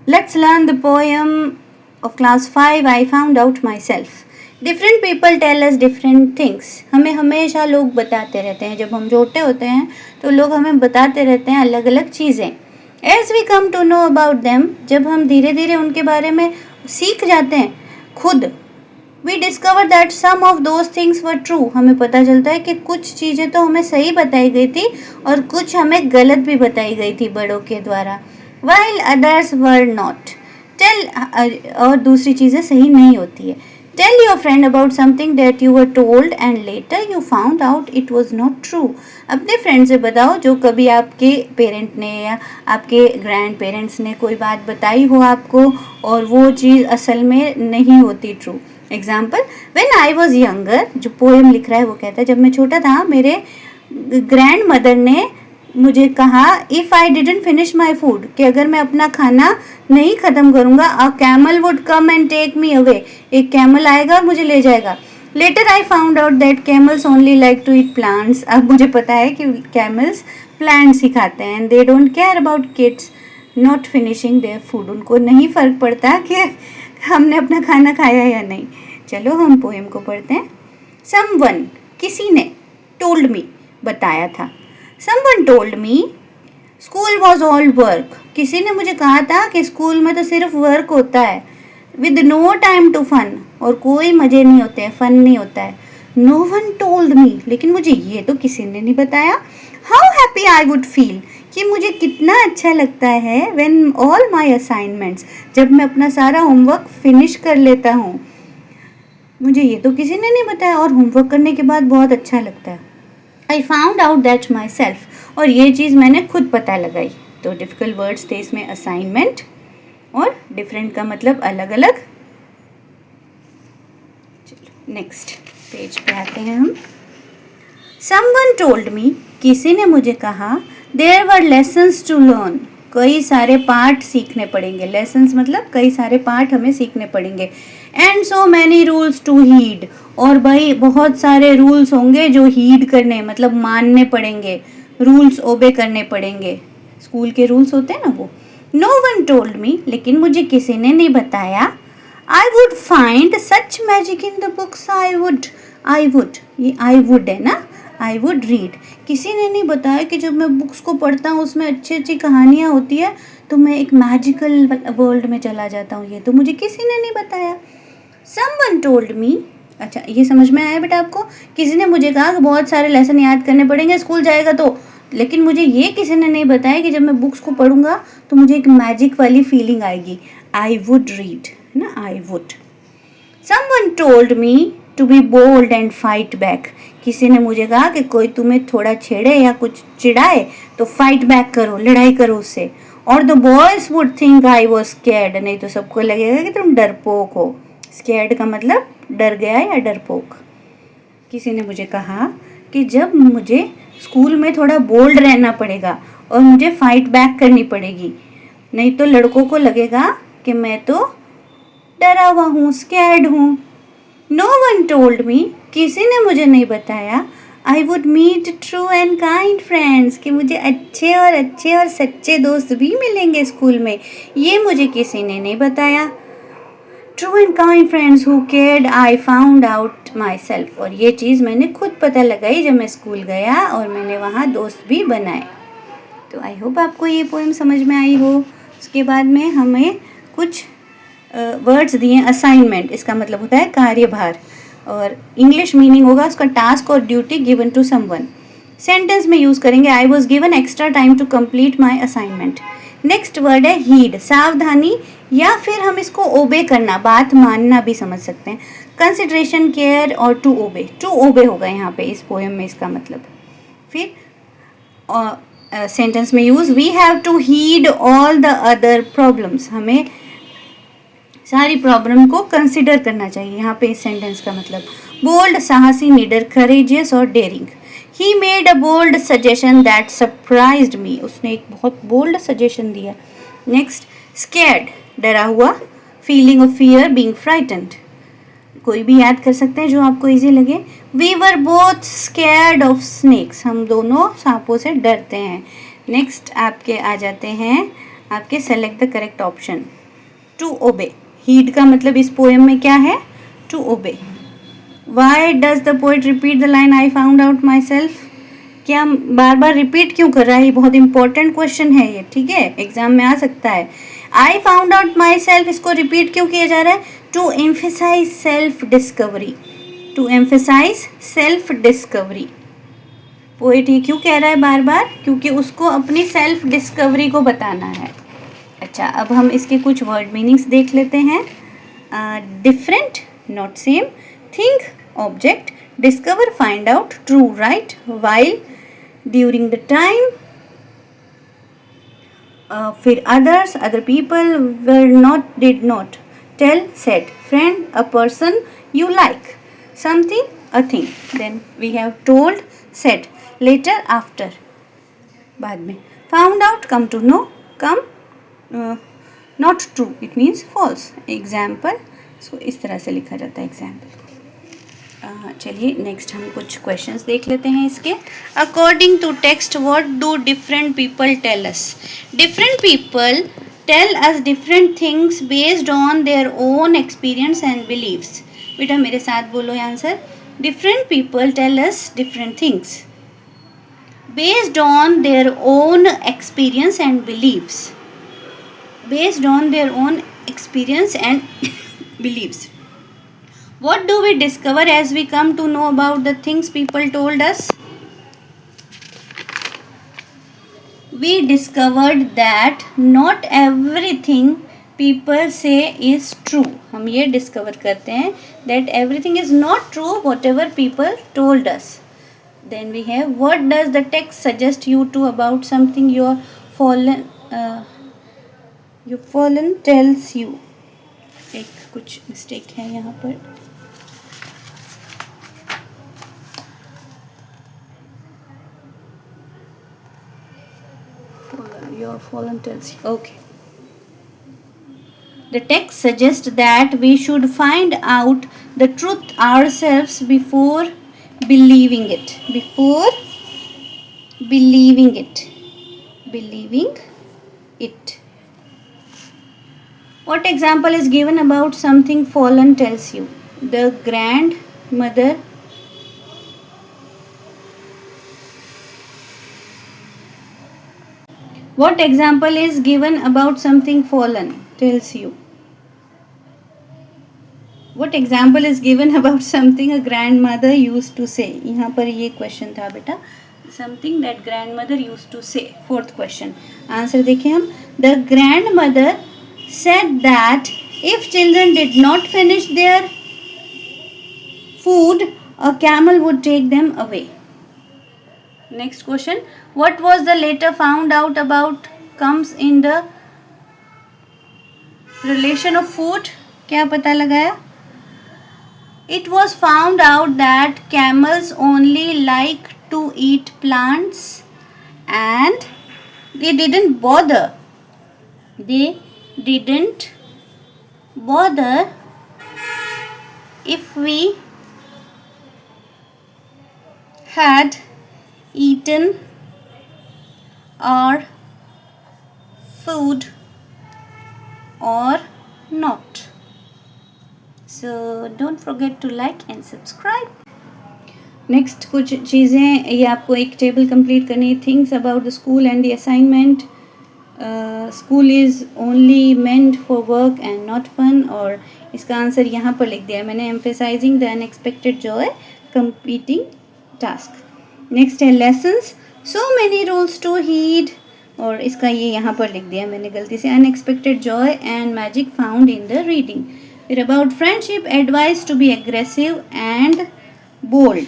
Let's learn the poem of class 5 I found out myself. Different people tell us different things. हमें हमेशा लोग बताते रहते हैं, जब हम छोटे होते हैं तो लोग हमें बताते रहते हैं अलग अलग चीज़ें. As we come to know about them, जब हम धीरे धीरे उनके बारे में सीख जाते हैं खुद, we discover that some of those things were true. हमें पता चलता है कि कुछ चीज़ें तो हमें सही बताई गई थी और कुछ हमें गलत भी बताई गई थी बड़ों के द्वारा, while others were not. और दूसरी चीज़ें सही नहीं होती है. Tell your friend about something that you were told and later you found out it was not true. अपने फ्रेंड से बताओ जो कभी आपके पेरेंट ने या आपके ग्रैंड पेरेंट्स ने कोई बात बताई हो आपको और वो चीज़ असल में नहीं होती true. Example, when I was younger, जो पोएम लिख रहा है वो कहता है जब मैं छोटा था मेरे ग्रैंड मदर ने मुझे कहा if I didn't finish my food, कि अगर मैं अपना खाना नहीं ख़त्म करूँगा a camel would come and take me away, एक कैमल आएगा और मुझे ले जाएगा. Later I found out that camels only like to eat plants. अब मुझे पता है कि कैमल्स प्लांट्स ही खाते हैं. And they don't care about kids not finishing their food. उनको नहीं फ़र्क पड़ता कि हमने अपना खाना खाया या नहीं. चलो हम पोएम को पढ़ते हैं. समवन, किसी ने, टोल्ड मी, बताया था. Someone told me school was all work. किसी ने मुझे कहा था कि स्कूल में तो सिर्फ वर्क होता है. With no time to fun, और कोई मज़े नहीं होते हैं, फन नहीं होता है. No one told me, लेकिन मुझे ये तो किसी ने नहीं बताया. How happy I would feel, कि मुझे कितना अच्छा लगता है when all my assignments, जब मैं अपना सारा होमवर्क फिनिश कर लेता हूँ. मुझे ये तो किसी ने नहीं बताया और होमवर्क करने के बाद बहुत अच्छा लगता है. I found out that myself, और ये चीज़ मैंने खुद पता लगाई. तो डिफ़िकल्ट वर्ड्स थे इसमें असाइनमेंट, और डिफरेंट का मतलब अलग अलग. चलो नेक्स्ट पेज पे आते हैं हम. Someone told me, किसी ने मुझे कहा, there were lessons to learn, कई सारे पाठ सीखने पड़ेंगे. लेसन्स मतलब कई सारे पाठ हमें सीखने पड़ेंगे. And so many rules to heed, और भाई बहुत सारे रूल्स होंगे जो हीड करने मतलब मानने पड़ेंगे. रूल्स ओबे करने पड़ेंगे. स्कूल के रूल्स होते हैं ना वो. नो वन टोल्ड मी, लेकिन मुझे किसी ने नहीं बताया. I would find such magic in the books. I would, ये आई वुड है ना, आई वुड रीड. किसी ने नहीं बताया कि जब मैं बुक्स को पढ़ता हूँ उसमें अच्छी अच्छी कहानियाँ होती है तो मैं एक मैजिकल वर्ल्ड में चला जाता हूँ. ये तो मुझे किसी ने नहीं बताया. समवन टोल्ड मी, अच्छा ये समझ में आया बेटा आपको. किसी ने मुझे कहा कि बहुत सारे लेसन याद करने पड़ेंगे स्कूल जाएगा तो, लेकिन मुझे ये किसी ने नहीं बताया कि जब मैं बुक्स को पढ़ूंगा तो मुझे एक मैजिक वाली फीलिंग आएगी. आई वुड रीड ना, I would. Someone told me to be bold and fight back, किसी ने मुझे कहा कि कोई तुम्हें थोड़ा छेड़े या कुछ चिढ़ाए तो फाइट बैक करो, लड़ाई करो उससे. और the boys would think I was scared, नहीं तो सबको लगेगा कि तुम डरपोक हो. स्कैर्ड का मतलब डर गया या डरपोक. किसी ने मुझे कहा कि जब मुझे स्कूल में थोड़ा बोल्ड रहना पड़ेगा और मुझे फाइट बैक करनी पड़ेगी, नहीं तो लड़कों को लगेगा कि मैं तो डरा हुआ हूँ, स्कैर्ड हूँ. नो वन टोल्ड मी, किसी ने मुझे नहीं बताया. I would meet true and kind friends, कि मुझे अच्छे और सच्चे दोस्त भी मिलेंगे स्कूल में. ये मुझे किसी ने नहीं बताया. True and kind friends who cared, I found out myself, और ये चीज़ मैंने खुद पता लगाई जब मैं स्कूल गया और मैंने वहाँ दोस्त भी बनाए. तो आई होप आपको ये पोएम समझ में आई हो. उसके बाद में हमें कुछ वर्ड्स दिए. असाइनमेंट, इसका मतलब होता है कार्यभार, और इंग्लिश मीनिंग होगा उसका टास्क और duty given to someone. Sentence में यूज़ करेंगे I was given extra time to complete my assignment. Next word है हीड, सावधानी, या फिर हम इसको ओबे करना, बात मानना भी समझ सकते हैं. कंसिडरेशन, केयर और टू ओबे होगा यहाँ पे इस पोएम में इसका मतलब. फिर सेंटेंस में use we have to heed all the other problems, हमें सारी प्रॉब्लम को कंसिडर करना चाहिए. यहाँ पे इस सेंटेंस का मतलब बोल्ड, साहसी, निडर, करेजियस और daring. He made a bold suggestion that surprised me, उसने एक बहुत बोल्ड सजेशन दिया. नेक्स्ट स्कैर्ड, डरा हुआ, feeling of fear, being frightened. कोई भी याद कर सकते हैं जो आपको इजी लगे. We were both scared of snakes, हम दोनों सांपों से डरते हैं. नेक्स्ट आपके आ जाते हैं आपके select the correct option. To obey, heed का मतलब इस पोएम में क्या है? To obey. Why does the poet repeat the line I found out myself? क्या बार बार रिपीट क्यों कर रहा है? ये बहुत इंपॉर्टेंट क्वेश्चन है ये, ठीक है, एग्जाम में आ सकता है। I found out myself, इसको रिपीट क्यों किया जा रहा है? To emphasize self discovery, to emphasize self discovery. Poet ये क्यों कह रहा है बार बार? क्योंकि उसको अपनी सेल्फ डिस्कवरी को बताना है। अच्छा, अब हम इसके कुछ वर्ड मीनिंग्स देख लेते हैं। Different, not same, think, object, discover, find out, true, right, while, during the time, फिर others, other people, were not, did not, tell, said, friend, a person you like, something, a thing. Then we have told, said, later, after, बाद में। found out, come to know, come, not true, it means false. example, इसको इस तरह से लिखा जाता है example। चलिए नेक्स्ट हम कुछ क्वेश्चंस देख लेते हैं इसके। According to text what do different people tell us? Different people tell us different things based on their own experience and believes. बेटा मेरे साथ बोलो answer. Different people tell us different things based on their own experience and believes, based on their own experience and believes. What do we discover as we come to know about the things people told us? We discovered that not everything people say is true. हम ये discover करते हैं that everything is not true whatever people told us. Then we have, what does the text suggest you to about something your fallen tells you? एक कुछ mistake है यहाँ पर। Your fallen tells you. Okay. The text suggests that we should find out the truth ourselves before believing it. Before believing it. Believing it. What example is given about something fallen tells you? The grandmother What example is given about something fallen tells you? What example is given about something a grandmother used to say? यहाँ पर ये question था बेटा, something that grandmother used to say. Fourth question. Answer देखिए हम। The grandmother said that if children did not finish their food, a camel would take them away. Next question. What was the later found out about comes in the relation of food? क्या पता लगाया? It was found out that camels only like to eat plants and they didn't bother. They didn't bother if we had eaten our food or not. So don't forget to like and subscribe. Next कुछ चीज़ें, ये आपको एक table complete करनी है। Things about the school and the assignment. School is only meant for work and not fun, और इसका answer यहाँ पर लिख दिया है मैंने। Emphasising the unexpected joy completing task. Next है lessons, so many rules to heed, और इसका ये यहाँ पर लिख दिया मैंने गलती से। Unexpected joy and magic found in the reading. फिर about friendship, advice to be aggressive and bold.